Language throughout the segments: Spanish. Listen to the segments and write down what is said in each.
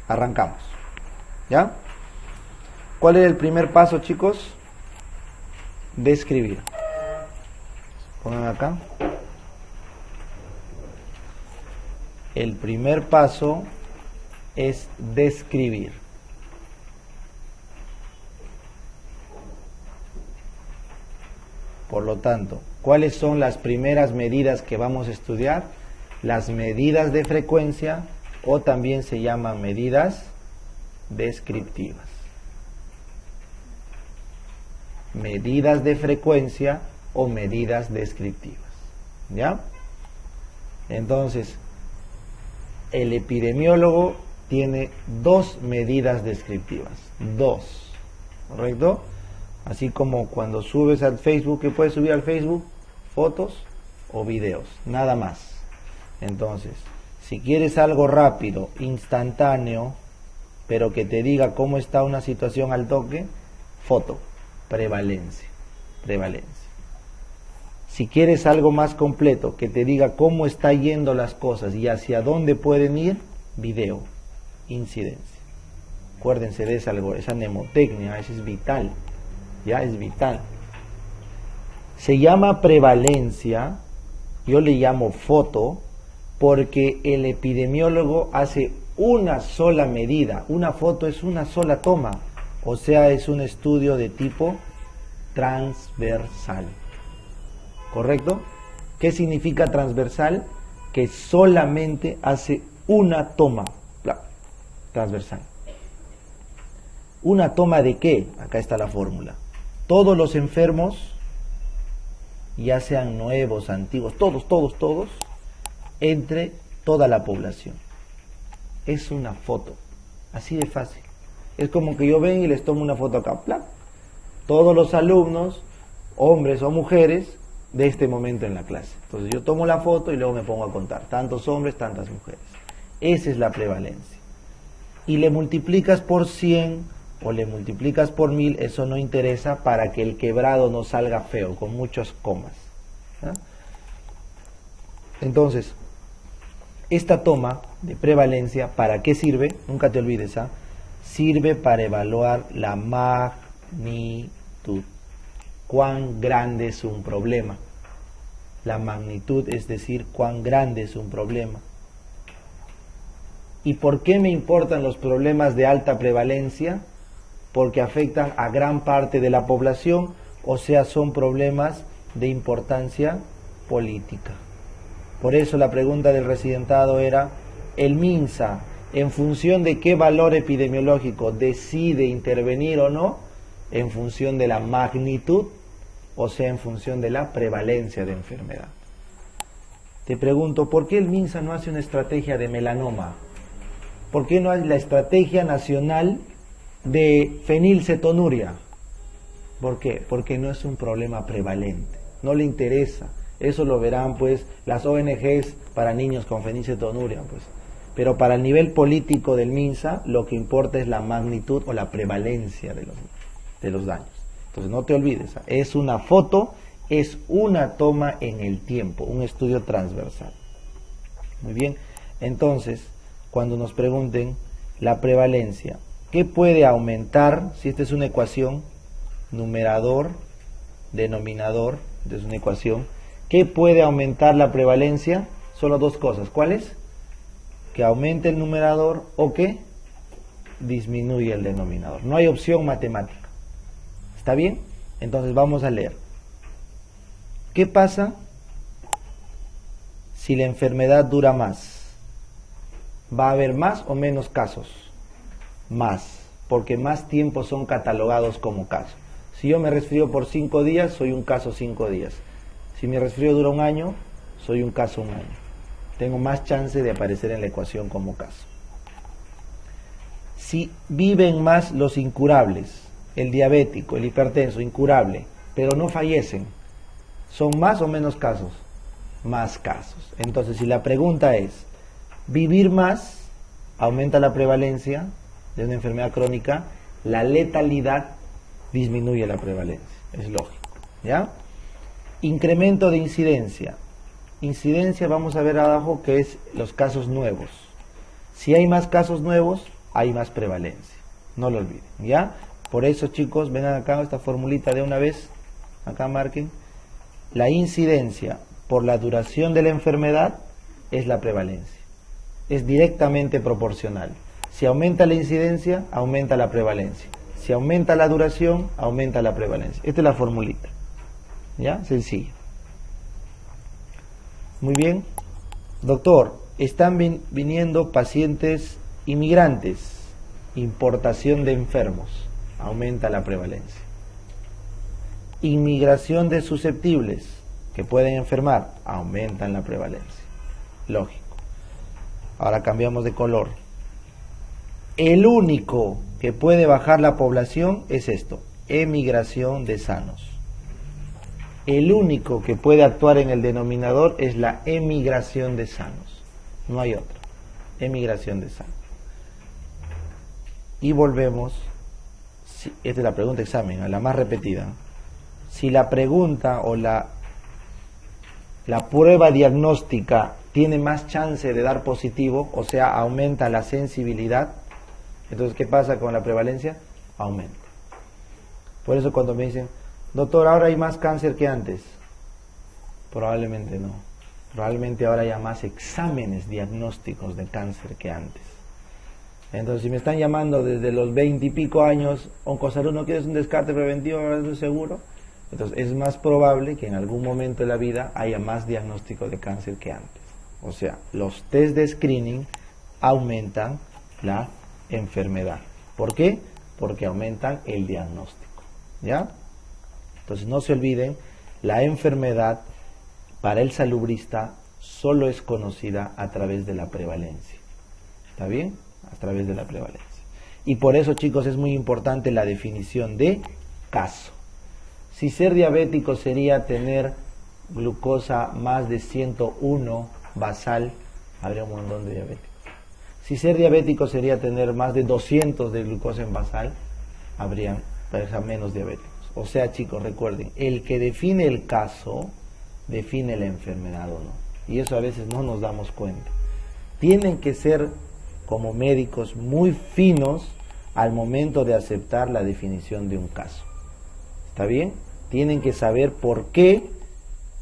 Arrancamos. ¿Ya? ¿Cuál era el primer paso, chicos? Describir. Pongan acá. El primer paso es describir. Por lo tanto, ¿cuáles son las primeras medidas que vamos a estudiar? Las medidas de frecuencia, o también se llaman medidas descriptivas. Medidas de frecuencia o medidas descriptivas. ¿Ya? Entonces, el epidemiólogo tiene dos medidas descriptivas. Dos. ¿Correcto? Así como cuando subes al Facebook, ¿qué puedes subir al Facebook? Fotos o videos. Nada más. Entonces, si quieres algo rápido, instantáneo, pero que te diga cómo está una situación al toque, foto, prevalencia, prevalencia. Si quieres algo más completo, que te diga cómo está yendo las cosas y hacia dónde pueden ir, video, incidencia. Acuérdense de esa mnemotecnia, eso es vital, ya es vital. Se llama prevalencia, yo le llamo foto, porque el epidemiólogo hace una sola medida. Una foto es una sola toma, o sea, es un estudio de tipo transversal. ¿Correcto? ¿Qué significa transversal? Que solamente hace una toma. Transversal. ¿Una toma de qué? Acá está la fórmula. Todos los enfermos, ya sean nuevos, antiguos, todos, entre toda la población. Es una foto. Así de fácil. Es como que yo venga y les tomo una foto acá. ¡Plac! Todos los alumnos, hombres o mujeres, de este momento en la clase. Entonces yo tomo la foto y luego me pongo a contar. Tantos hombres, tantas mujeres. Esa es la prevalencia. Y le multiplicas por 100 o le multiplicas por 1000, eso no interesa para que el quebrado no salga feo, con muchos comas. ¿Ya? Entonces, esta toma de prevalencia, ¿para qué sirve? Nunca te olvides, ¿ah? Sirve para evaluar la magnitud. Cuán grande es un problema. La magnitud, es decir, cuán grande es un problema. ¿Y por qué me importan los problemas de alta prevalencia? Porque afectan a gran parte de la población, o sea, son problemas de importancia política. Por eso la pregunta del residentado era, ¿el MINSA, en función de qué valor epidemiológico decide intervenir o no? En función de la magnitud, o sea, en función de la prevalencia de enfermedad. Te pregunto, ¿por qué el MINSA no hace una estrategia de melanoma? ¿Por qué no hay la estrategia nacional de fenilcetonuria? ¿Por qué? Porque no es un problema prevalente, no le interesa. Eso lo verán pues las ONGs para niños con fenilcetonuria, pues. Pero para el nivel político del MINSA lo que importa es la magnitud o la prevalencia de los daños. Entonces no te olvides, es una foto, es una toma en el tiempo, un estudio transversal. Muy bien, entonces cuando nos pregunten la prevalencia, ¿qué puede aumentar? Si esta es una ecuación, numerador, denominador, esta es una ecuación, ¿qué puede aumentar la prevalencia? Solo dos cosas, ¿cuáles? Que aumente el numerador o que disminuya el denominador. No hay opción matemática. ¿Está bien? Entonces vamos a leer. ¿Qué pasa si la enfermedad dura más? ¿Va a haber más o menos casos? Más, porque más tiempo son catalogados como casos. Si yo me resfrío por 5 días, soy un caso 5 días. Si mi resfrío dura un año, soy un caso un año. Tengo más chance de aparecer en la ecuación como caso. Si viven más los incurables, el diabético, el hipertenso, incurable, pero no fallecen, ¿son más o menos casos? Más casos. Entonces, si la pregunta es, ¿vivir más aumenta la prevalencia de una enfermedad crónica? La letalidad disminuye la prevalencia. Es lógico. ¿Ya? Incremento de incidencia. Incidencia, vamos a ver abajo, que es los casos nuevos. Si hay más casos nuevos, hay más prevalencia. No lo olviden, ¿ya? Por eso, chicos, vengan acá, esta formulita de una vez, acá marquen. La incidencia por la duración de la enfermedad es la prevalencia. Es directamente proporcional. Si aumenta la incidencia, aumenta la prevalencia. Si aumenta la duración, aumenta la prevalencia. Esta es la formulita. ¿Ya? Sencillo. Muy bien. Doctor, están viniendo pacientes inmigrantes. Importación de enfermos. Aumenta la prevalencia. Inmigración de susceptibles que pueden enfermar. Aumentan la prevalencia. Lógico. Ahora cambiamos de color. El único que puede bajar la población es esto, emigración de sanos. El único que puede actuar en el denominador es la emigración de sanos. No hay otra. Emigración de sanos. Y volvemos, esta es la pregunta examen, a la más repetida. Si la pregunta o la prueba diagnóstica tiene más chance de dar positivo, o sea, aumenta la sensibilidad, entonces, ¿qué pasa con la prevalencia? Aumenta. Por eso cuando me dicen, doctor, ahora hay más cáncer que antes. Probablemente no. Probablemente ahora haya más exámenes diagnósticos de cáncer que antes. Entonces, si me están llamando desde los 20 y pico años, Oncosalud, ¿no quieres un descarte preventivo? ¿Ahora estoy seguro? Entonces, es más probable que en algún momento de la vida haya más diagnóstico de cáncer que antes. O sea, los test de screening aumentan la enfermedad. ¿Por qué? Porque aumentan el diagnóstico. ¿Ya? Entonces no se olviden, la enfermedad para el salubrista solo es conocida a través de la prevalencia. ¿Está bien? A través de la prevalencia. Y por eso, chicos, es muy importante la definición de caso. Si ser diabético sería tener glucosa más de 101 basal, habría un montón de diabéticos. Si ser diabético sería tener más de 200 de glucosa en basal, habrían menos diabéticos. O sea, chicos, recuerden, el que define el caso, define la enfermedad o no. Y eso a veces no nos damos cuenta. Tienen que ser, como médicos, muy finos al momento de aceptar la definición de un caso. ¿Está bien? Tienen que saber por qué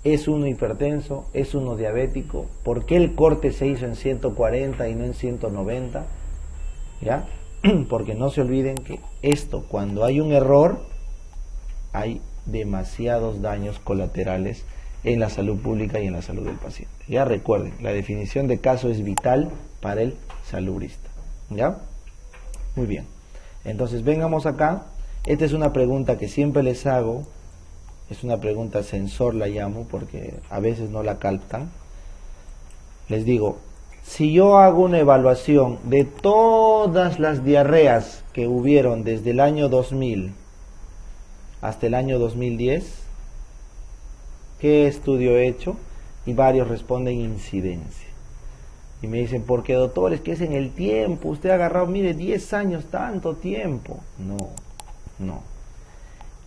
es uno hipertenso, es uno diabético, por qué el corte se hizo en 140 y no en 190, ¿ya? Porque no se olviden que esto, cuando hay un error, hay demasiados daños colaterales en la salud pública y en la salud del paciente. Ya recuerden, la definición de caso es vital para el salubrista. ¿Ya? Muy bien. Entonces, vengamos acá. Esta es una pregunta que siempre les hago. Es una pregunta sensor, la llamo, porque a veces no la captan. Les digo, si yo hago una evaluación de todas las diarreas que hubieron desde el año 2000 hasta el año 2010, ¿qué estudio he hecho? Y varios responden incidencia. Y me dicen, ¿por qué, doctor? Es que es en el tiempo. Usted ha agarrado, mire, 10 años, tanto tiempo. No.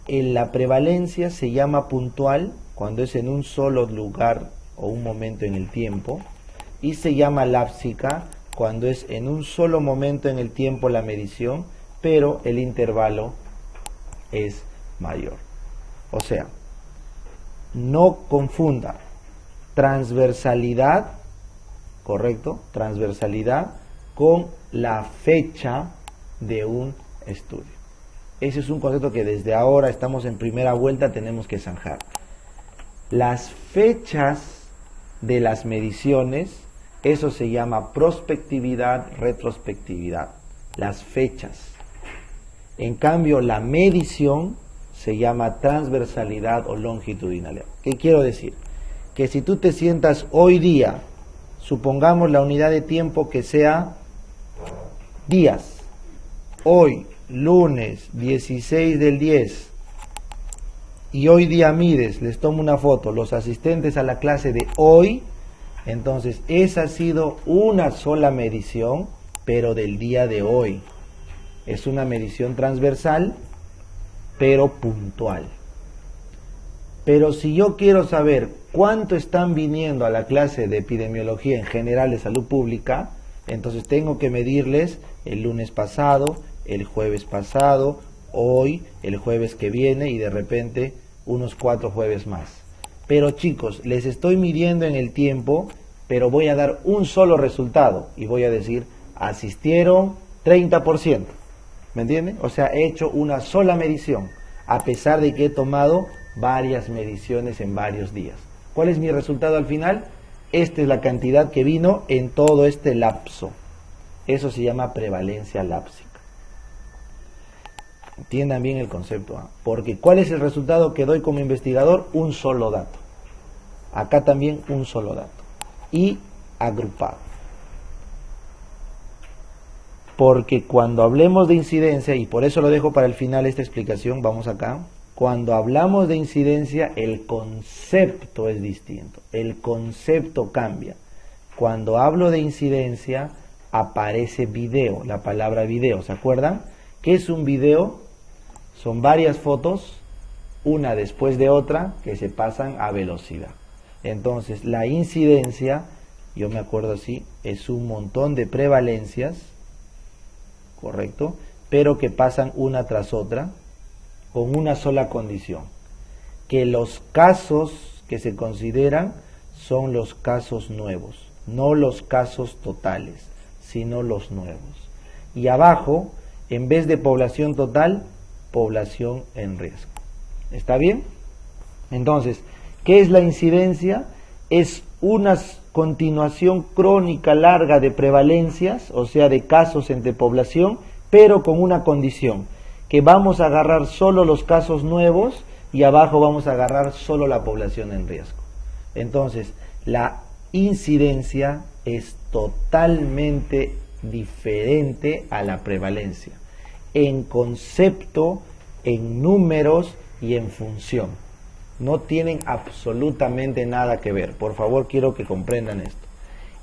En la prevalencia se llama puntual cuando es en un solo lugar o un momento en el tiempo, y se llama lápsica cuando es en un solo momento en el tiempo la medición, pero el intervalo es mayor. O sea, no confunda transversalidad, correcto, transversalidad con la fecha de un estudio. Ese es un concepto que desde ahora estamos en primera vuelta, tenemos que zanjar. Las fechas de las mediciones, eso se llama prospectividad, retrospectividad. Las fechas. En cambio, la medición se llama transversalidad o longitudinalidad. ¿Qué quiero decir? Que si tú te sientas hoy día, supongamos la unidad de tiempo que sea días, hoy, lunes 16 del 10, y hoy día mides, les tomo una foto, los asistentes a la clase de hoy, entonces esa ha sido una sola medición, pero del día de hoy. Es una medición transversal, pero puntual. Pero si yo quiero saber cuánto están viniendo a la clase de epidemiología en general de salud pública, Entonces tengo que medirles el lunes pasado, el jueves pasado, hoy, el jueves que viene y de repente unos 4 jueves más. Pero chicos, les estoy midiendo en el tiempo, pero voy a dar un solo resultado y voy a decir, asistieron 30%. ¿Me entienden? O sea, he hecho una sola medición, a pesar de que he tomado varias mediciones en varios días. ¿Cuál es mi resultado al final? Esta es la cantidad que vino en todo este lapso. Eso se llama prevalencia lápsica. Entiendan bien el concepto, ¿eh? Porque ¿cuál es el resultado que doy como investigador? Un solo dato. Acá también un solo dato. Y agrupado. Porque cuando hablemos de incidencia, y por eso lo dejo para el final esta explicación, vamos acá. Cuando hablamos de incidencia, el concepto es distinto. El concepto cambia. Cuando hablo de incidencia, aparece video, la palabra video. ¿Se acuerdan? ¿Qué es un video? Son varias fotos, una después de otra, que se pasan a velocidad. Entonces, la incidencia, yo me acuerdo así, es un montón de prevalencias, ¿correcto? Pero que pasan una tras otra, con una sola condición, que los casos que se consideran son los casos nuevos, no los casos totales, sino los nuevos. Y abajo, en vez de población total, población en riesgo. ¿Está bien? Entonces, ¿qué es la incidencia? Es una continuación crónica larga de prevalencias, o sea, de casos entre población, pero con una condición, que vamos a agarrar solo los casos nuevos y abajo vamos a agarrar solo la población en riesgo. Entonces, la incidencia es totalmente diferente a la prevalencia, en concepto, en números y en función. No tienen absolutamente nada que ver. Por favor, quiero que comprendan esto.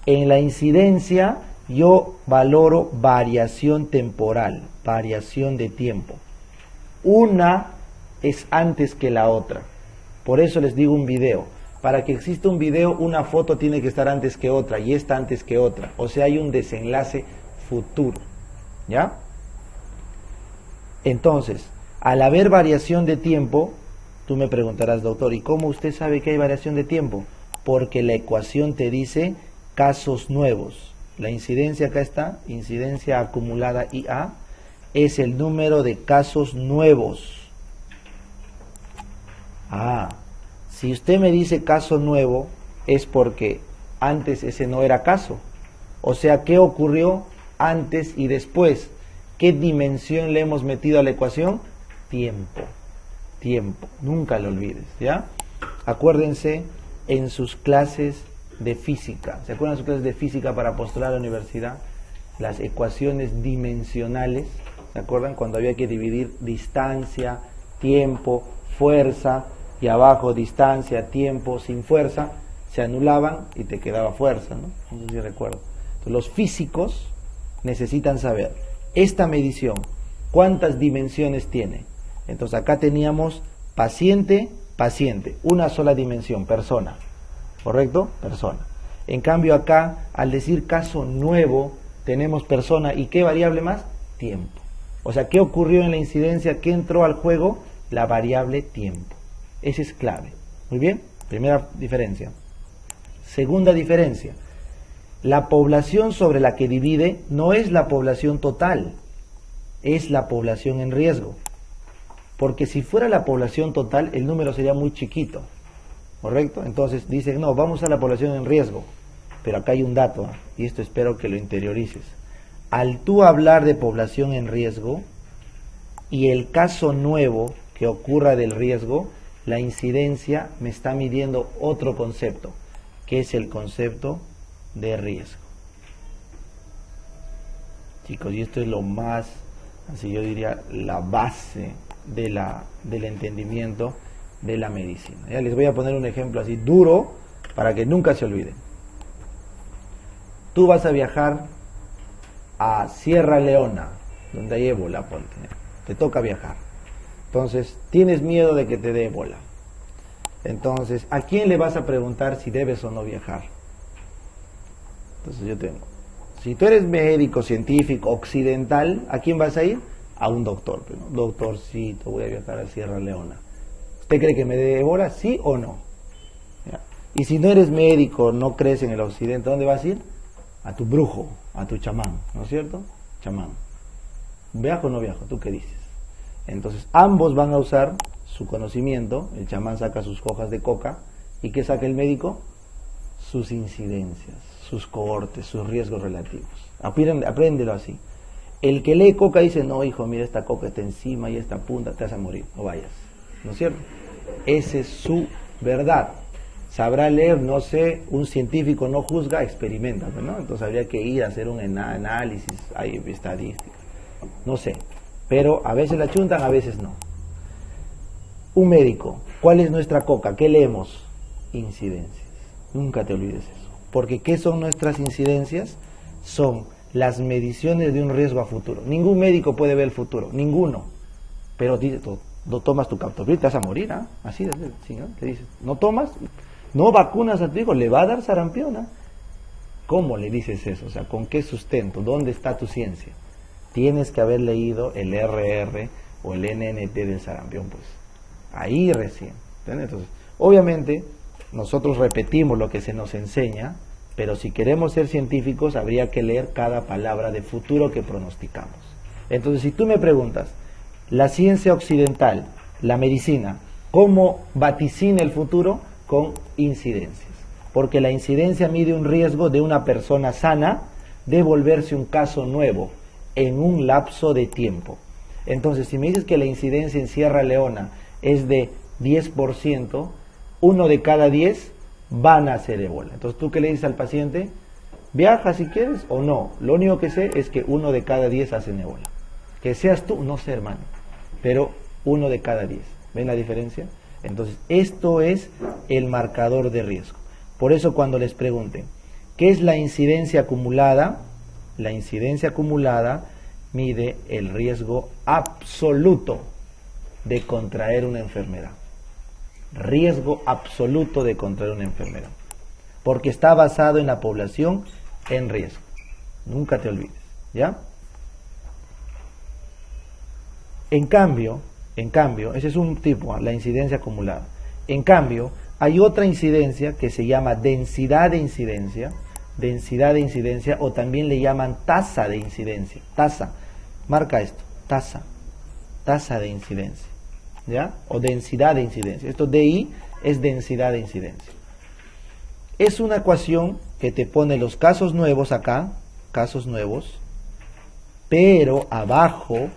En la incidencia yo valoro variación temporal, variación de tiempo. Una es antes que la otra. Por eso les digo un video. Para que exista un video, una foto tiene que estar antes que otra y esta antes que otra. O sea, hay un desenlace futuro. ¿Ya? Entonces, al haber variación de tiempo, tú me preguntarás, doctor, ¿y cómo usted sabe que hay variación de tiempo? Porque la ecuación te dice casos nuevos. La incidencia, acá está, incidencia acumulada IA, es el número de casos nuevos. Si usted me dice caso nuevo, es porque antes ese no era caso. O sea, ¿qué ocurrió antes y después? ¿Qué dimensión le hemos metido a la ecuación? Tiempo. Tiempo. Nunca lo olvides, ¿ya? Acuérdense en sus clases de física. ¿Se acuerdan de sus clases de física para postular a la universidad? Las ecuaciones dimensionales. ¿Se acuerdan? Cuando había que dividir distancia, tiempo, fuerza, y abajo distancia, tiempo, sin fuerza, se anulaban y te quedaba fuerza, ¿no? No sé si recuerdo. Entonces, los físicos necesitan saber esta medición, ¿cuántas dimensiones tiene? Entonces acá teníamos paciente, paciente, una sola dimensión, persona, ¿correcto? Persona. En cambio acá, al decir caso nuevo, tenemos persona y ¿qué variable más? Tiempo. O sea, ¿qué ocurrió en la incidencia? ¿Qué entró al juego? La variable tiempo. Esa es clave. Muy bien, primera diferencia. Segunda diferencia. La población sobre la que divide no es la población total, es la población en riesgo. Porque si fuera la población total, el número sería muy chiquito, ¿correcto? Entonces dicen, no, vamos a la población en riesgo. Pero acá hay un dato, y esto espero que lo interiorices. Al tú hablar de población en riesgo, y el caso nuevo que ocurra del riesgo, la incidencia me está midiendo otro concepto, que es el concepto de riesgo. Chicos, y esto es lo más, así yo diría, la base del entendimiento de la medicina. Ya les voy a poner un ejemplo así duro para que nunca se olviden. Tú vas a viajar a Sierra Leona, donde hay ébola, ponte. Te toca viajar. Entonces, tienes miedo de que te dé ébola. Entonces, ¿a quién le vas a preguntar si debes o no viajar? Entonces yo tengo Si tú eres médico, científico, occidental, ¿a quién vas a ir? A un doctor. Pero, ¿no? Doctorcito, voy a viajar a Sierra Leona. ¿Usted cree que me dé ébola, sí o no? ¿Ya? Y si no eres médico, no crees en el occidente, ¿a dónde vas a ir? A tu brujo, a tu chamán, ¿no es cierto? Chamán. ¿Viajo o no viajo? ¿Tú qué dices? Entonces, ambos van a usar su conocimiento. El chamán saca sus hojas de coca. ¿Y qué saca el médico? Sus incidencias, sus cohortes, sus riesgos relativos. Apréndelo así. El que lee coca dice, no, hijo, mira, esta coca está encima y esta punta, te vas a morir, no vayas. ¿No es cierto? Esa es su verdad. Sabrá leer, no sé, un científico no juzga, experimenta, ¿no? Entonces habría que ir a hacer un análisis, hay estadística, no sé. Pero a veces la chuntan, a veces no. Un médico, ¿cuál es nuestra coca? ¿Qué leemos? Incidencias. Nunca te olvides eso. Porque ¿qué son nuestras incidencias? Son las mediciones de un riesgo a futuro. Ningún médico puede ver el futuro, ninguno. Pero dice, no tomas tu captopril, te vas a morir, ¿ah? Así de sí, ¿no? Te dices, no tomas, no vacunas a tu hijo, le va a dar sarampión, ¿ah? ¿Cómo le dices eso? O sea, ¿con qué sustento? ¿Dónde está tu ciencia? Tienes que haber leído el RR o el NNT del sarampión, pues. Ahí recién. ¿Entiendes? Entonces, obviamente, nosotros repetimos lo que se nos enseña, pero si queremos ser científicos, habría que leer cada palabra de futuro que pronosticamos. Entonces, si tú me preguntas, la ciencia occidental, la medicina, ¿cómo vaticina el futuro? Con incidencias. Porque la incidencia mide un riesgo de una persona sana de volverse un caso nuevo en un lapso de tiempo. Entonces, si me dices que la incidencia en Sierra Leona es de 10%, 1 de cada 10 van a hacer ébola. Entonces, ¿tú qué le dices al paciente? ¿Viaja si quieres o no? Lo único que sé es que 1 de cada 10 hacen ébola. Que seas tú, no sé, hermano, pero 1 de cada 10. ¿Ven la diferencia? Entonces, esto es el marcador de riesgo. Por eso cuando les pregunten, ¿qué es la incidencia acumulada? La incidencia acumulada mide el riesgo absoluto de contraer una enfermedad. Riesgo absoluto de contraer una enfermedad. Porque está basado en la población en riesgo. Nunca te olvides, ¿ya? En cambio, ese es un tipo, la incidencia acumulada. En cambio, hay otra incidencia que se llama densidad de incidencia, o también le llaman tasa de incidencia. Tasa, marca esto, tasa de incidencia, ¿ya? O densidad de incidencia. Esto DI es densidad de incidencia. Es una ecuación que te pone los casos nuevos acá, casos nuevos, pero abajo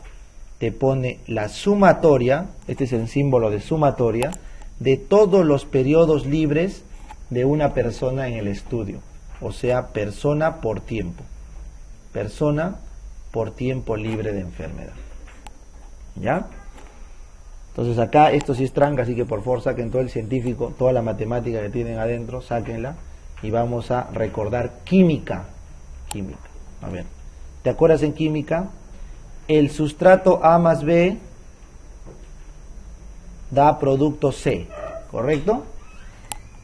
te pone la sumatoria, este es el símbolo de sumatoria, de todos los periodos libres de una persona en el estudio. O sea, persona por tiempo libre de enfermedad. ¿Ya? Entonces acá esto sí es tranca, así que por favor saquen todo el científico, toda la matemática que tienen adentro, sáquenla y vamos a recordar química. A ver, ¿te acuerdas en química? El sustrato A más B da producto C, ¿correcto?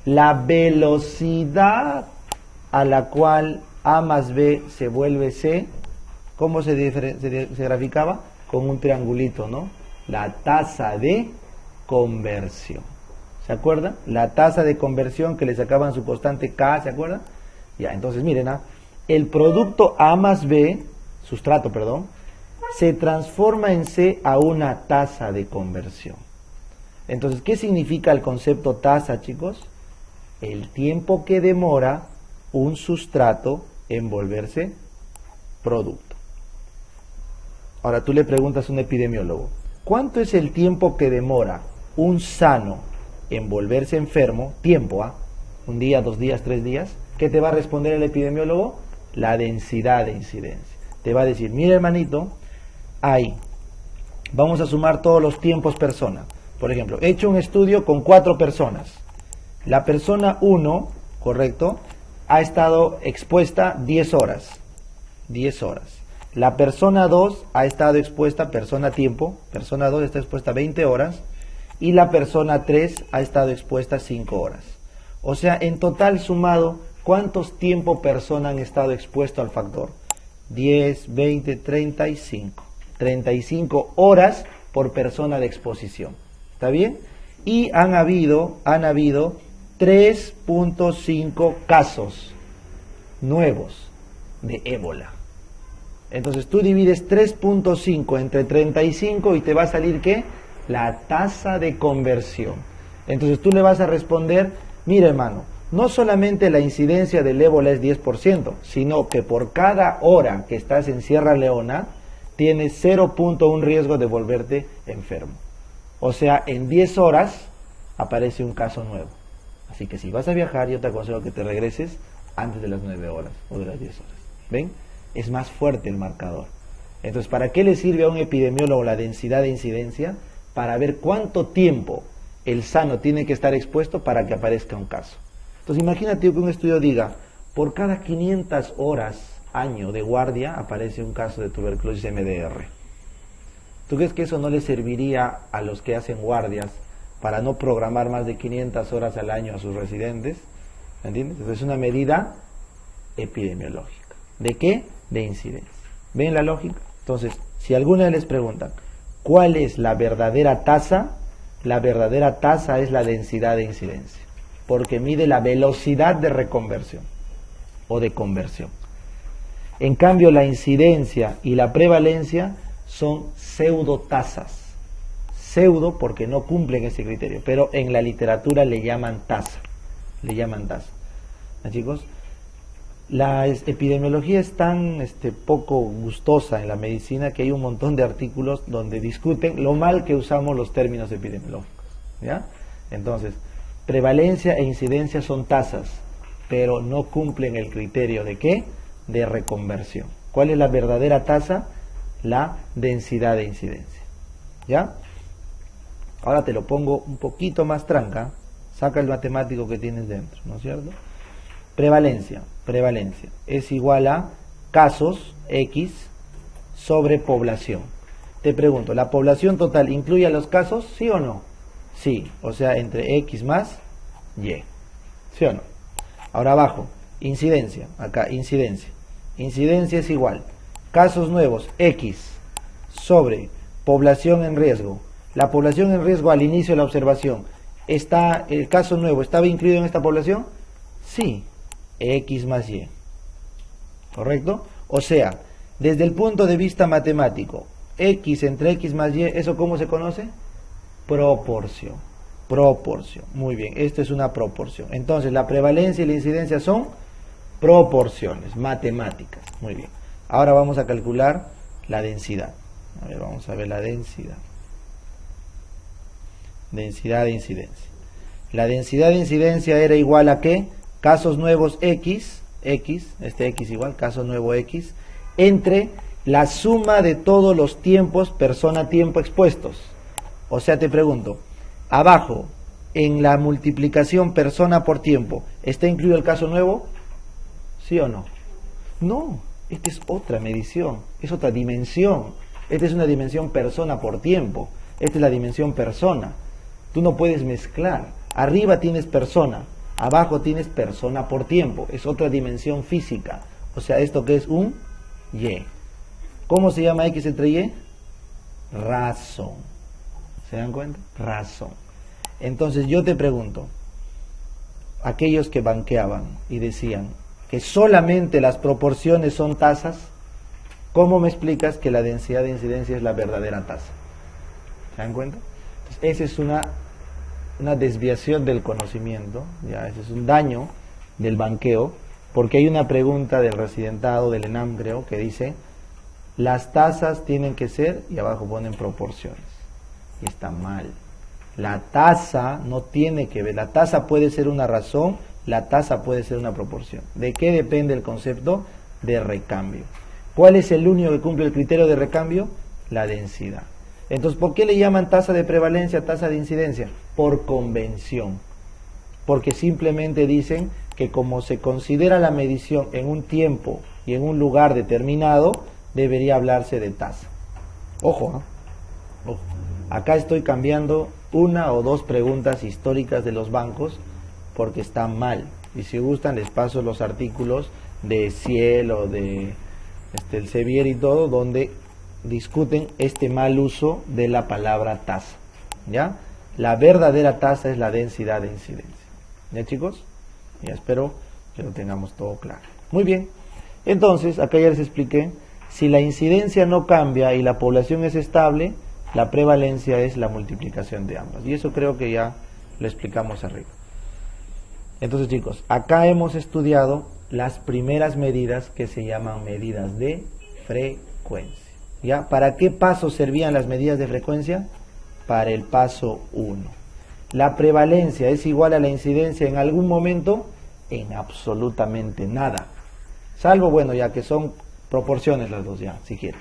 La velocidad a la cual A más B se vuelve C, ¿cómo se graficaba? Con un triangulito, ¿no? La tasa de conversión. ¿Se acuerdan? La tasa de conversión que le sacaban su constante K, ¿se acuerdan? Ya, entonces miren, el producto A más B, sustrato, perdón, se transforma en C a una tasa de conversión. Entonces, ¿qué significa el concepto tasa, chicos? El tiempo que demora un sustrato en volverse producto. Ahora tú le preguntas a un epidemiólogo, ¿cuánto es el tiempo que demora un sano en volverse enfermo? Tiempo, un día, 2 días, 3 días. ¿Qué te va a responder el epidemiólogo? La densidad de incidencia. Te va a decir, mira hermanito, vamos a sumar todos los tiempos persona. Por ejemplo, he hecho un estudio con 4 personas. La persona 1, correcto, ha estado expuesta 10 horas. 10 horas. La persona 2 ha estado expuesta, persona 2 está expuesta 20 horas. Y la persona 3 ha estado expuesta 5 horas. O sea, en total sumado, ¿Cuántos tiempo persona han estado expuestos al factor? 10, 20, 35. 35 horas por persona de exposición. ¿Está bien? Y han habido 3.5 casos nuevos de ébola. Entonces tú divides 3.5 entre 35 y te va a salir ¿qué? La tasa de conversión. Entonces tú le vas a responder, mira hermano, no solamente la incidencia del ébola es 10%, sino que por cada hora que estás en Sierra Leona, tienes 0.1 riesgo de volverte enfermo. O sea, en 10 horas aparece un caso nuevo. Así que si vas a viajar, yo te aconsejo que te regreses antes de las 9 horas o de las 10 horas. ¿Ven? Es más fuerte el marcador. Entonces, ¿para qué le sirve a un epidemiólogo la densidad de incidencia? Para ver cuánto tiempo el sano tiene que estar expuesto para que aparezca un caso. Entonces, imagínate que un estudio diga, por cada 500 horas, año de guardia, aparece un caso de tuberculosis MDR. ¿Tú crees que eso no le serviría a los que hacen guardias para no programar más de 500 horas al año a sus residentes? ¿Entiendes? Entonces, es una medida epidemiológica. ¿De qué? De incidencia. ¿Ven la lógica? Entonces, si alguna vez les preguntan, ¿cuál es la verdadera tasa? La verdadera tasa es la densidad de incidencia, porque mide la velocidad de reconversión o de conversión. En cambio, la incidencia y la prevalencia son pseudotasas. Pseudo porque no cumplen ese criterio, pero en la literatura le llaman tasa. Le llaman tasa. ¿Ah, chicos? La epidemiología es tan poco gustosa en la medicina que hay un montón de artículos donde discuten lo mal que usamos los términos epidemiológicos. ¿Ya? Entonces, prevalencia e incidencia son tasas, pero no cumplen el criterio de ¿qué? De reconversión. ¿Cuál es la verdadera tasa? La densidad de incidencia. ¿Ya? Ahora te lo pongo un poquito más tranca. Saca el matemático que tienes dentro, ¿no es cierto? Prevalencia es igual a casos X sobre población. Te pregunto, ¿la población total incluye a los casos? ¿Sí o no? Sí, o sea, entre X más Y. ¿Sí o no? Ahora abajo, incidencia. Acá, incidencia. Incidencia es igual. Casos nuevos, X, sobre población en riesgo. La población en riesgo al inicio de la observación, ¿el caso nuevo estaba incluido en esta población? Sí. X más Y. ¿Correcto? O sea, desde el punto de vista matemático, X entre X más Y, ¿eso cómo se conoce? Proporción. Proporción. Muy bien, esta es una proporción. Entonces, la prevalencia y la incidencia son proporciones matemáticas. Muy bien. Ahora vamos a calcular la densidad. A ver, vamos a ver la densidad. Densidad de incidencia. La densidad de incidencia era igual a ¿qué? Casos nuevos X, X igual, caso nuevo X, entre la suma de todos los tiempos, persona-tiempo expuestos. O sea, te pregunto, abajo, en la multiplicación persona por tiempo, ¿está incluido el caso nuevo? ¿Sí o no? No, esta es otra medición, es otra dimensión. Esta es una dimensión persona por tiempo, esta es la dimensión persona. Tú no puedes mezclar, arriba tienes persona, abajo tienes persona por tiempo, es otra dimensión física. O sea, ¿esto qué es? Un Y. ¿Cómo se llama X entre Y? Razón. ¿Se dan cuenta? Razón. Entonces yo te pregunto, aquellos que banqueaban y decían que solamente las proporciones son tasas, ¿cómo me explicas que la densidad de incidencia es la verdadera tasa? ¿Se dan cuenta? Entonces, esa es una desviación del conocimiento, ya, ese es un daño del banqueo, porque hay una pregunta del residentado del ENAM, creo, que dice, las tasas tienen que ser, y abajo ponen proporciones, y está mal. La tasa no tiene que ver, la tasa puede ser una razón, la tasa puede ser una proporción. ¿De qué depende el concepto? De recambio. ¿Cuál es el único que cumple el criterio de recambio? La densidad. Entonces, ¿por qué le llaman tasa de prevalencia, tasa de incidencia? Por convención. Porque simplemente dicen que como se considera la medición en un tiempo y en un lugar determinado, debería hablarse de tasa. Ojo, ¿eh? Ojo. Acá estoy cambiando una o dos preguntas históricas de los bancos porque está mal. Y si gustan les paso los artículos de Ciel o de el Sevier y todo, donde discuten este mal uso de la palabra tasa. ¿Ya? La verdadera tasa es la densidad de incidencia. ¿Ya, chicos? Ya espero que lo tengamos todo claro. Muy bien. Entonces, acá ya les expliqué, si la incidencia no cambia y la población es estable, la prevalencia es la multiplicación de ambas. Y eso creo que ya lo explicamos arriba. Entonces, chicos, acá hemos estudiado las primeras medidas que se llaman medidas de frecuencia. ¿Ya? ¿Para qué paso servían las medidas de frecuencia? Para el paso 1. La prevalencia es igual a la incidencia en algún momento, en absolutamente nada. Salvo, bueno, ya que son proporciones las dos ya, si quieres.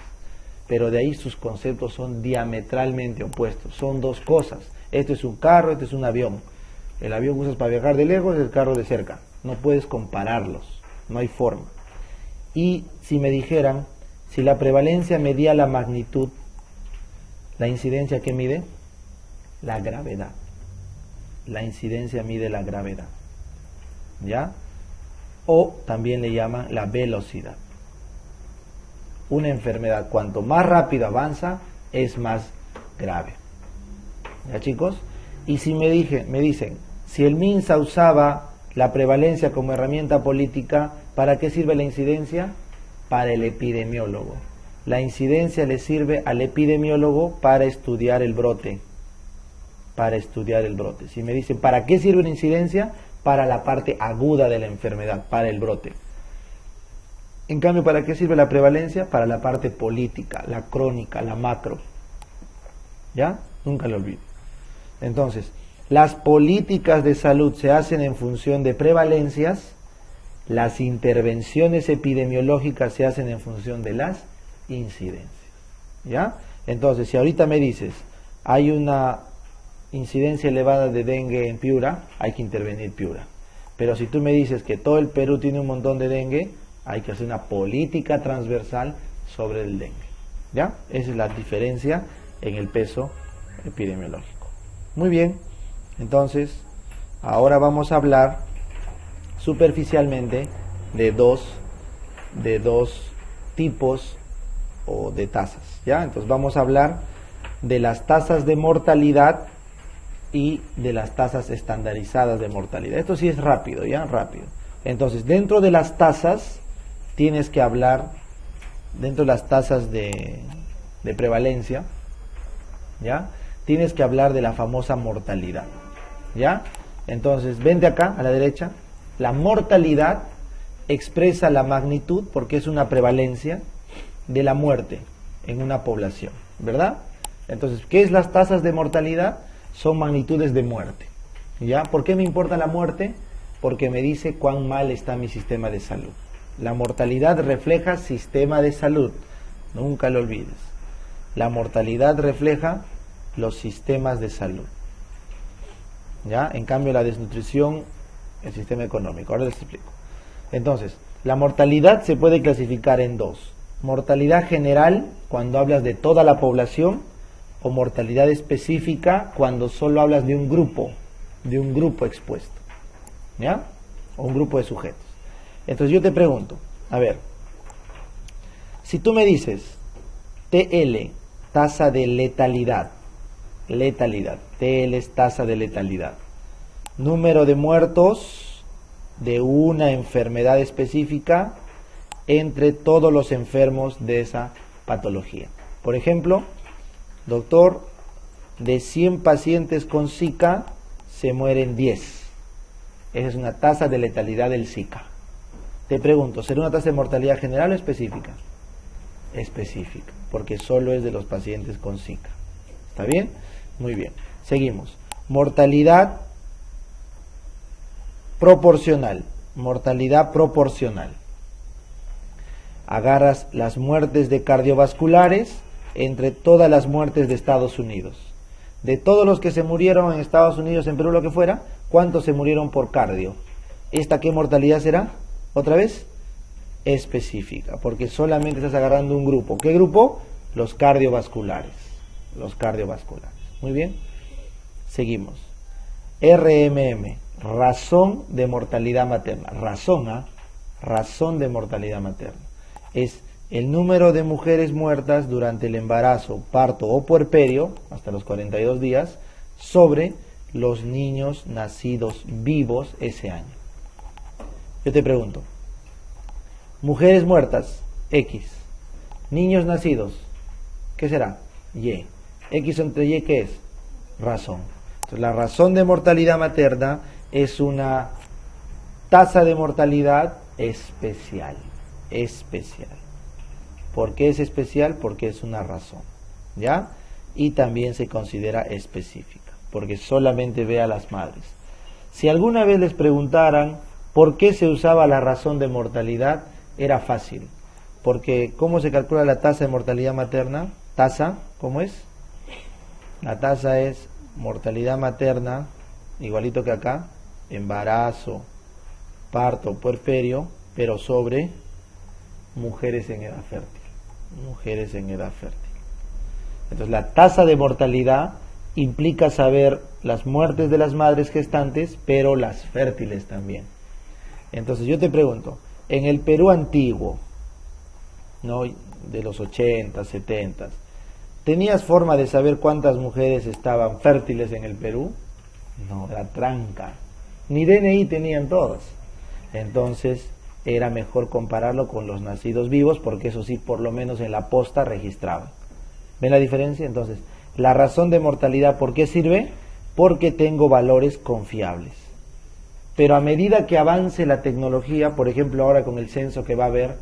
Pero de ahí sus conceptos son diametralmente opuestos. Son dos cosas. Este es un carro, este es un avión. El avión usas para viajar de lejos, el carro de cerca. No puedes compararlos. No hay forma. Y si me dijeran, si la prevalencia medía la magnitud, ¿la incidencia qué mide? La gravedad. La incidencia mide la gravedad. ¿Ya? O también le llaman la velocidad. Una enfermedad, cuanto más rápido avanza, es más grave. ¿Ya, chicos? Y si me dicen, si el MINSA usaba la prevalencia como herramienta política, ¿para qué sirve la incidencia? Para el epidemiólogo. La incidencia le sirve al epidemiólogo para estudiar el brote. Para estudiar el brote. Si me dicen, ¿para qué sirve la incidencia? Para la parte aguda de la enfermedad, para el brote. En cambio, ¿para qué sirve la prevalencia? Para la parte política, la crónica, la macro. ¿Ya? Nunca lo olvido. Entonces, las políticas de salud se hacen en función de prevalencias, las intervenciones epidemiológicas se hacen en función de las incidencias. ¿Ya? Entonces, si ahorita me dices, hay una incidencia elevada de dengue en Piura, hay que intervenir Piura. Pero si tú me dices que todo el Perú tiene un montón de dengue, hay que hacer una política transversal sobre el dengue. ¿Ya? Esa es la diferencia en el peso epidemiológico. Muy bien, entonces ahora vamos a hablar superficialmente de dos tipos o de tasas. ¿Ya? Entonces vamos a hablar de las tasas de mortalidad y de las tasas estandarizadas de mortalidad. Esto sí es rápido, ¿ya? Rápido. Entonces, dentro de las tasas tienes que hablar, dentro de las tasas de prevalencia, ¿ya? Tienes que hablar de la famosa mortalidad, ¿ya? Entonces, vente acá a la derecha. La mortalidad expresa la magnitud, porque es una prevalencia, de la muerte en una población, ¿verdad? Entonces, ¿qué es las tasas de mortalidad? Son magnitudes de muerte, ¿ya? ¿Por qué me importa la muerte? Porque me dice cuán mal está mi sistema de salud. La mortalidad refleja sistema de salud, nunca lo olvides. La mortalidad refleja los sistemas de salud, ¿ya? En cambio la desnutrición, el sistema económico. Ahora les explico. Entonces, la mortalidad se puede clasificar en dos. Mortalidad general, cuando hablas de toda la población, o mortalidad específica, cuando solo hablas de un grupo expuesto, ¿ya? O un grupo de sujetos. Entonces yo te pregunto, a ver, si tú me dices TL, tasa de letalidad, TL es tasa de letalidad, número de muertos de una enfermedad específica entre todos los enfermos de esa patología. Por ejemplo, doctor, de 100 pacientes con Zika se mueren 10. Esa es una tasa de letalidad del Zika. Te pregunto, ¿será una tasa de mortalidad general o específica? Específica, porque solo es de los pacientes con Zika. ¿Está bien? Muy bien. Seguimos. Mortalidad proporcional. Mortalidad proporcional. Agarras las muertes de cardiovasculares entre todas las muertes de Estados Unidos. De todos los que se murieron en Estados Unidos, en Perú, lo que fuera, ¿cuántos se murieron por cardio? ¿Esta qué mortalidad será? ¿Otra vez? Específica, porque solamente estás agarrando un grupo. ¿Qué grupo? Los cardiovasculares. Los cardiovasculares. Muy bien. Seguimos. RMM, razón de mortalidad materna. Razón de mortalidad materna. Es el número de mujeres muertas durante el embarazo, parto o puerperio, hasta los 42 días, sobre los niños nacidos vivos ese año. Yo te pregunto, mujeres muertas, X. Niños nacidos, ¿qué será? Y. X entre Y, ¿qué es? Razón. Entonces, la razón de mortalidad materna es una tasa de mortalidad especial. ¿Por qué es especial? Porque es una razón, ¿ya? Y también se considera específica, porque solamente ve a las madres. Si alguna vez les preguntaran por qué se usaba la razón de mortalidad, era fácil. Porque, ¿cómo se calcula la tasa de mortalidad materna? ¿Tasa? ¿Cómo es? La tasa es mortalidad materna, igualito que acá, embarazo, parto, puerperio, pero sobre mujeres en edad fértil. Mujeres en edad fértil. Entonces, la tasa de mortalidad implica saber las muertes de las madres gestantes, pero las fértiles también. Entonces, yo te pregunto, en el Perú antiguo, ¿no?, de los 80, 70, ¿tenías forma de saber cuántas mujeres estaban fértiles en el Perú? No, era tranca. Ni DNI tenían todas. Entonces, era mejor compararlo con los nacidos vivos, porque eso sí, por lo menos en la posta registraban. ¿Ven la diferencia? Entonces, la razón de mortalidad, ¿por qué sirve? Porque tengo valores confiables. Pero a medida que avance la tecnología, por ejemplo ahora con el censo que va a haber,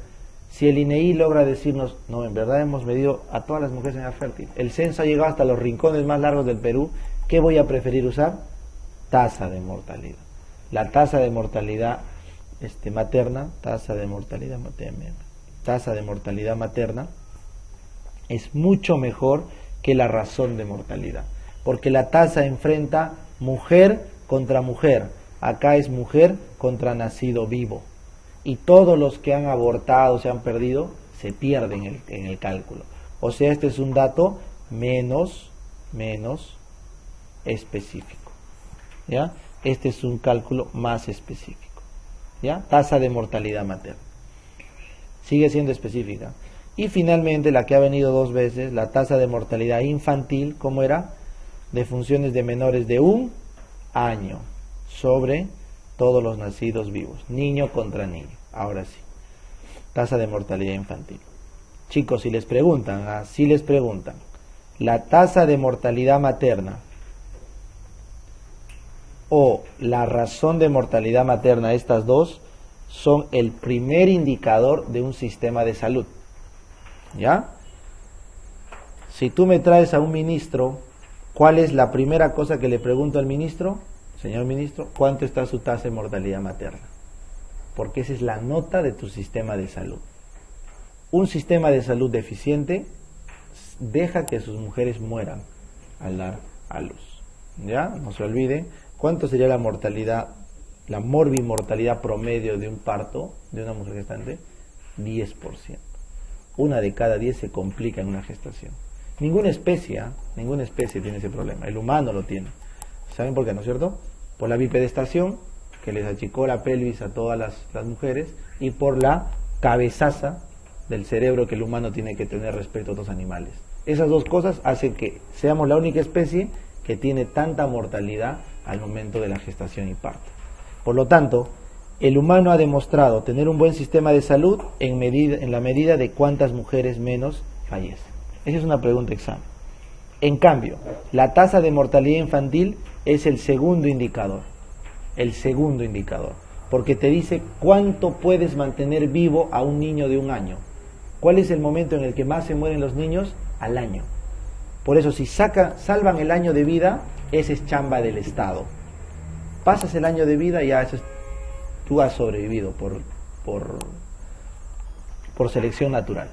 si el INEI logra decirnos, no, en verdad hemos medido a todas las mujeres en edad fértil, el censo ha llegado hasta los rincones más largos del Perú, ¿qué voy a preferir usar? Tasa de mortalidad. La tasa de mortalidad materna, tasa de mortalidad materna es mucho mejor que la razón de mortalidad, porque la tasa enfrenta mujer contra mujer, acá es mujer contra nacido vivo, y todos los que han abortado, se han perdido, se pierden en el cálculo. O sea, este es un dato menos específico, ¿ya? Este es un cálculo más específico, ¿ya? Tasa de mortalidad materna. Sigue siendo específica. Y finalmente, la que ha venido dos veces, la tasa de mortalidad infantil, ¿cómo era? De funciones de menores de 1 año sobre todos los nacidos vivos, niño contra niño. Ahora sí, tasa de mortalidad infantil. Chicos, si les preguntan, la tasa de mortalidad materna o la razón de mortalidad materna, estas dos son el primer indicador de un sistema de salud, ¿ya? Si tú me traes a un ministro, ¿cuál es la primera cosa que le pregunto al ministro? Señor ministro, ¿cuánto está su tasa de mortalidad materna? Porque esa es la nota de tu sistema de salud. Un sistema de salud deficiente deja que sus mujeres mueran al dar a luz. ¿Ya? No se olviden. ¿Cuánto sería la mortalidad, la morbimortalidad promedio de un parto de una mujer gestante? 10%. Una de cada 10 se complica en una gestación. Ninguna especie tiene ese problema. El humano lo tiene. ¿Saben por qué, no es cierto? Por la bipedestación, que les achicó la pelvis a todas las mujeres, y por la cabezaza del cerebro que el humano tiene que tener respecto a otros animales. Esas dos cosas hacen que seamos la única especie que tiene tanta mortalidad al momento de la gestación y parto. Por lo tanto, el humano ha demostrado tener un buen sistema de salud en la medida de cuántas mujeres menos fallecen. Esa es una pregunta examen. En cambio, la tasa de mortalidad infantil es el segundo indicador, porque te dice cuánto puedes mantener vivo a un niño de 1 año. ¿Cuál es el momento en el que más se mueren los niños? Al año. Por eso, si salvan el año de vida, ese es chamba del Estado. Pasas el año de vida, ya tú has sobrevivido por selección natural.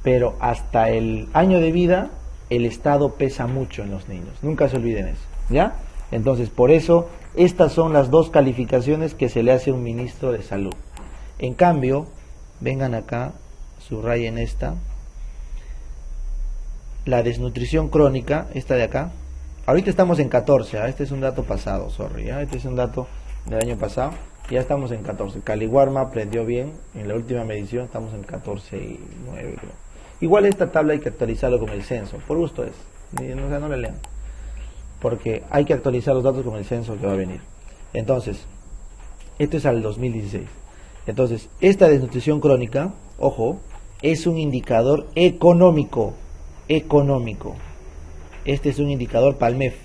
Pero hasta el año de vida, el Estado pesa mucho en los niños. Nunca se olviden eso, ¿ya? Entonces, por eso, estas son las dos calificaciones que se le hace a un ministro de salud. En cambio, vengan acá, subrayen esta. La desnutrición crónica, esta de acá, ahorita estamos en 14, este es un dato pasado, sorry, este es un dato del año pasado, ya estamos en 14. Caliwarma aprendió bien, en la última medición estamos en 14,9 creo. Igual esta tabla hay que actualizarlo con el censo, por gusto es, o sea, no la lean, porque hay que actualizar los datos con el censo que va a venir. Entonces, esto es al 2016. Entonces, esta desnutrición crónica, ojo, es un indicador económico. Este es un indicador para el MEF.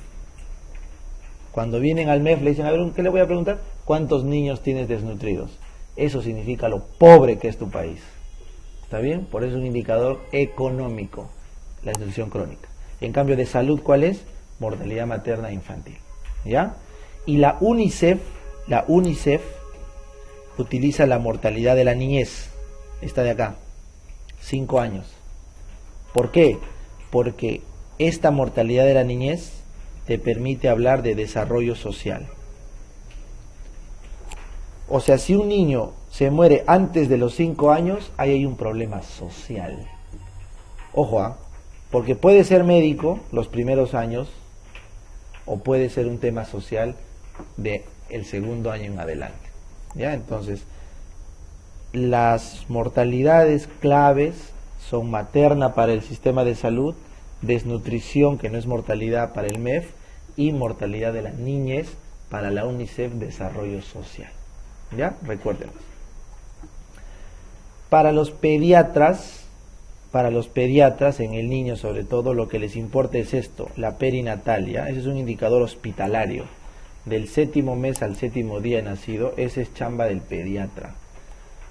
Cuando vienen al MEF le dicen, a ver, ¿qué le voy a preguntar? ¿Cuántos niños tienes desnutridos? Eso significa lo pobre que es tu país. ¿Está bien? Por eso es un indicador económico, la desnutrición crónica. En cambio de salud, ¿cuál es? Mortalidad materna e infantil. ¿Ya? Y la UNICEF utiliza la mortalidad de la niñez, esta de acá, 5 años. ¿Por qué? Porque esta mortalidad de la niñez te permite hablar de desarrollo social. O sea, si un niño se muere antes de los 5 años, ahí hay un problema social. Ojo, porque puede ser médico los primeros años, o puede ser un tema social de el segundo año en adelante. ¿Ya? Entonces, las mortalidades claves son materna para el sistema de salud, desnutrición, que no es mortalidad, para el MEF, y mortalidad de la niñez para la UNICEF, desarrollo social. ¿Ya? Recuérdenlo. Para los pediatras en el niño sobre todo, lo que les importa es esto, la perinatalia. Ese es un indicador hospitalario. Del 7º mes al 7º día de nacido, ese es chamba del pediatra.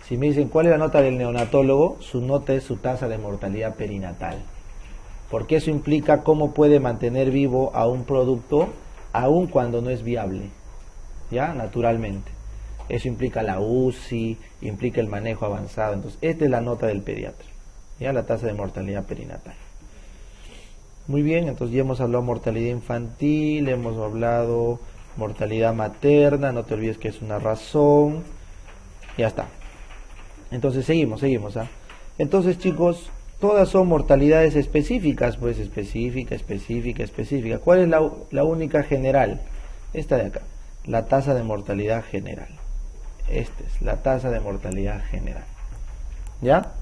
Si me dicen, ¿cuál es la nota del neonatólogo? Su nota es su tasa de mortalidad perinatal. Porque eso implica cómo puede mantener vivo a un producto, aun cuando no es viable. ¿Ya? Naturalmente. Eso implica la UCI, implica el manejo avanzado. Entonces, esta es la nota del pediatra. ¿Ya? La tasa de mortalidad perinatal. Muy bien, entonces ya hemos hablado de mortalidad infantil, hemos hablado mortalidad materna, no te olvides que es una razón. Ya está. Entonces seguimos. Entonces, chicos, todas son mortalidades específicas, pues específica. ¿Cuál es la única general? Esta de acá, la tasa de mortalidad general. Esta es la tasa de mortalidad general. ¿Ya?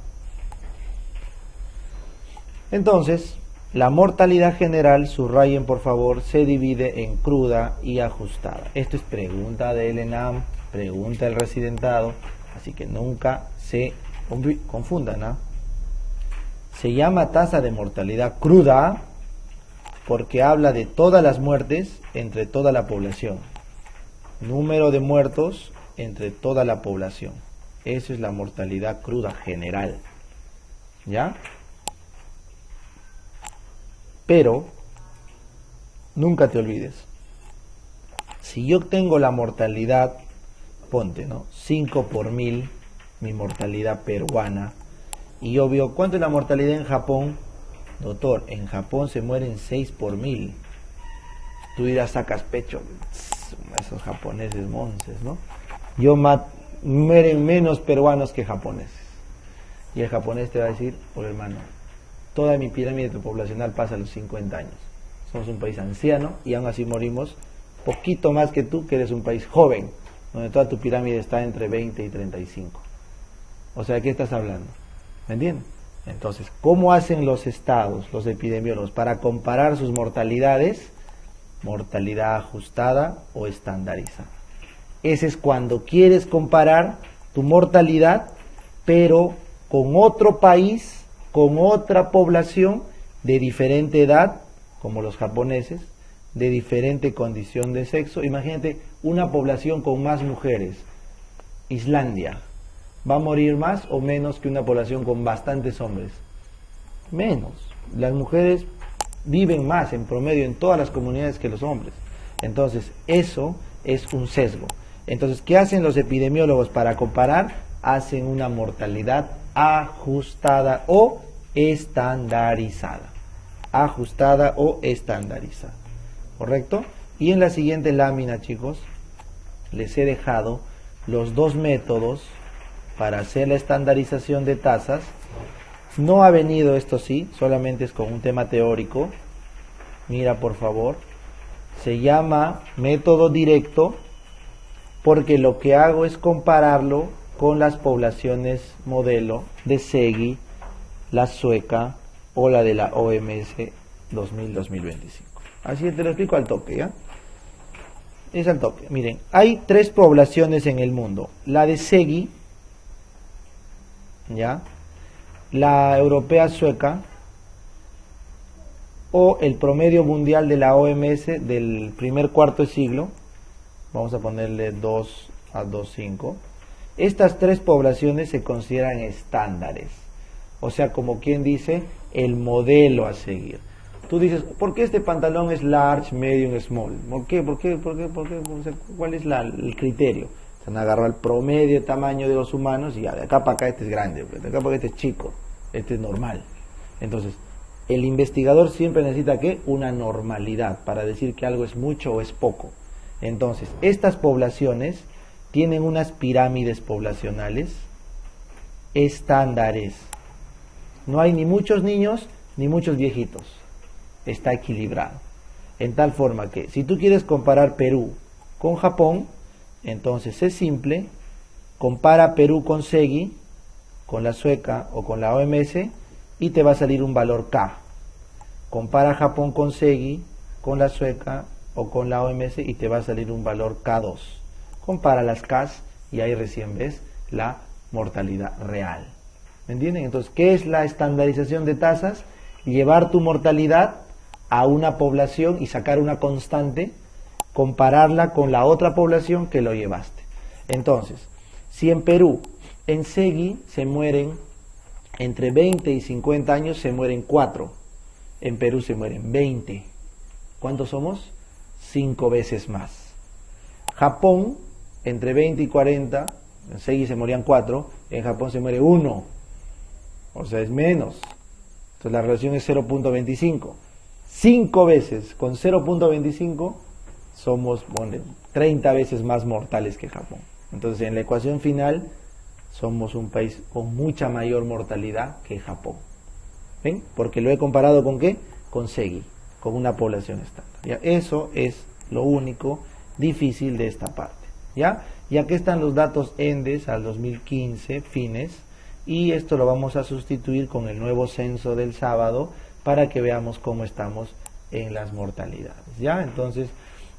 Entonces, la mortalidad general, subrayen por favor, se divide en cruda y ajustada. Esto es pregunta del ENAM, pregunta del residentado, así que nunca se confundan, ¿no? Se llama tasa de mortalidad cruda porque habla de todas las muertes entre toda la población. Número de muertos entre toda la población. Eso es la mortalidad cruda general. ¿Ya? Pero, nunca te olvides, si yo tengo la mortalidad, ponte, ¿no? 5 por 1000, mi mortalidad peruana, y yo veo, ¿cuánto es la mortalidad en Japón? Doctor, en Japón se mueren 6 por 1000. Tú dirás, sacas pecho, esos japoneses monces, ¿no? Mueren menos peruanos que japoneses. Y el japonés te va a decir, por hermano, toda mi pirámide poblacional pasa a los 50 años. Somos un país anciano y aún así morimos poquito más que tú, que eres un país joven, donde toda tu pirámide está entre 20 y 35. O sea, ¿de qué estás hablando? ¿Me entiendes? Entonces, ¿cómo hacen los estados, los epidemiólogos, para comparar sus mortalidades? Mortalidad ajustada o estandarizada. Ese es cuando quieres comparar tu mortalidad, pero con otro país, con otra población de diferente edad, como los japoneses, de diferente condición de sexo. Imagínate una población con más mujeres. Islandia, ¿va a morir más o menos que una población con bastantes hombres? Menos. Las mujeres viven más en promedio en todas las comunidades que los hombres. Entonces, eso es un sesgo. Entonces, ¿qué hacen los epidemiólogos para comparar? Hacen una mortalidad ajustada o estandarizada. Ajustada o estandarizada. ¿Correcto? Y en la siguiente lámina, chicos, les he dejado los dos métodos para hacer la estandarización de tasas. No ha venido esto sí, solamente es con un tema teórico. Mira por favor, Se llama método directo porque lo que hago es compararlo con las poblaciones modelo de SEGI, la sueca o la de la OMS 2000-2025. Así te lo explico al toque, ¿ya? Es al toque. Miren, hay 3 poblaciones en el mundo. La de SEGI, ¿ya? La europea sueca o el promedio mundial de la OMS del primer cuarto de siglo. Vamos a ponerle 2 a 2,5. Estas 3 poblaciones se consideran estándares. O sea, como quien dice, el modelo a seguir. Tú dices, ¿por qué este pantalón es large, medium, small? ¿Por qué? O sea, ¿cuál es el criterio? Se han agarrado el promedio de tamaño de los humanos y ya, de acá para acá este es grande, de acá para acá este es chico, este es normal. Entonces, el investigador siempre necesita ¿qué? Una normalidad para decir que algo es mucho o es poco. Entonces, estas poblaciones tienen unas pirámides poblacionales estándares. No hay ni muchos niños ni muchos viejitos. Está equilibrado. En tal forma que si tú quieres comparar Perú con Japón, entonces es simple, compara Perú con SEGI, con la sueca o con la OMS y te va a salir un valor K. Compara Japón con SEGI, con la sueca o con la OMS y te va a salir un valor K2. Compara las Ks y ahí recién ves la mortalidad real. ¿Me entienden? Entonces, ¿qué es la estandarización de tasas? Llevar tu mortalidad a una población y sacar una constante, compararla con la otra población que lo llevaste. Entonces, si en Perú, en SEGI se mueren entre 20 y 50 años, se mueren 4. En Perú se mueren 20. ¿Cuántos somos? 5 veces más. Japón, entre 20 y 40, en SEGI se morían 4, en Japón se muere 1. O sea, es menos. Entonces la relación es 0.25. 5 veces con 0.25 somos 30 veces más mortales que Japón. Entonces en la ecuación final somos un país con mucha mayor mortalidad que Japón. ¿Ven? Porque lo he comparado con ¿qué? Con SEGI, con una población estándar. ¿Ya? Eso es lo único difícil de esta parte. ¿Ya? Y aquí están los datos ENDES al 2015, fines, y esto lo vamos a sustituir con el nuevo censo del sábado para que veamos cómo estamos en las mortalidades. ¿Ya? Entonces,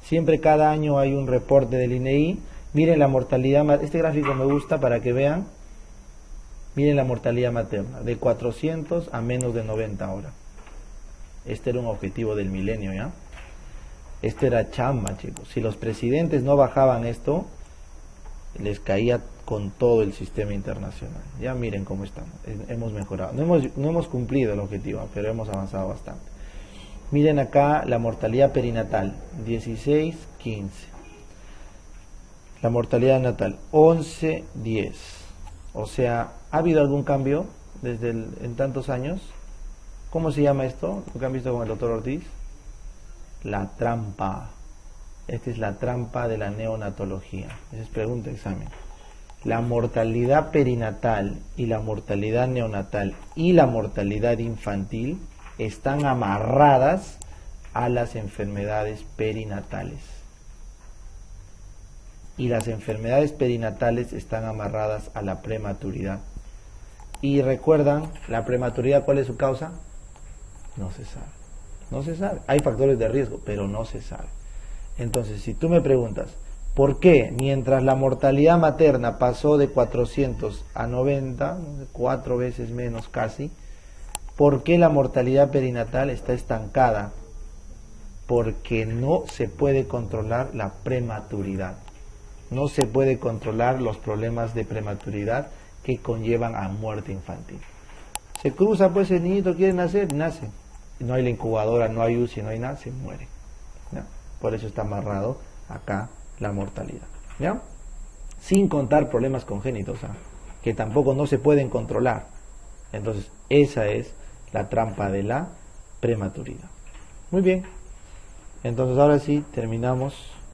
siempre cada año hay un reporte del INEI. Miren la mortalidad, este gráfico me gusta para que vean. Miren la mortalidad materna, de 400 a menos de 90 ahora. Este era un objetivo del milenio, ¿ya? Este era chamba, chicos. Si los presidentes no bajaban esto, les caía con todo el sistema internacional. Ya miren cómo estamos. Hemos mejorado. No hemos cumplido el objetivo, pero hemos avanzado bastante. Miren acá la mortalidad perinatal, 16, 15. La mortalidad natal, 11, 10. O sea, ¿ha habido algún cambio en tantos años? ¿Cómo se llama esto? ¿Lo que han visto con el doctor Ortiz? La trampa. Esta es la trampa de la neonatología. Esa es pregunta de examen. La mortalidad perinatal y la mortalidad neonatal y la mortalidad infantil están amarradas a las enfermedades perinatales. Y las enfermedades perinatales están amarradas a la prematuridad. Y recuerdan, la prematuridad, ¿cuál es su causa? No se sabe. No se sabe. Hay factores de riesgo, pero no se sabe. Entonces, si tú me preguntas, ¿por qué mientras la mortalidad materna pasó de 400 a 90, 4 veces menos casi, ¿por qué la mortalidad perinatal está estancada? Porque no se puede controlar la prematuridad. No se puede controlar los problemas de prematuridad que conllevan a muerte infantil. Se cruza, pues el niñito quiere nacer, nace. No hay la incubadora, no hay UCI, no hay nada, se muere. ¿Ya? Por eso está amarrado acá la mortalidad. ¿Ya? Sin contar problemas congénitos, que tampoco no se pueden controlar. Entonces, esa es la trampa de la prematuridad. Muy bien. Entonces, ahora sí, terminamos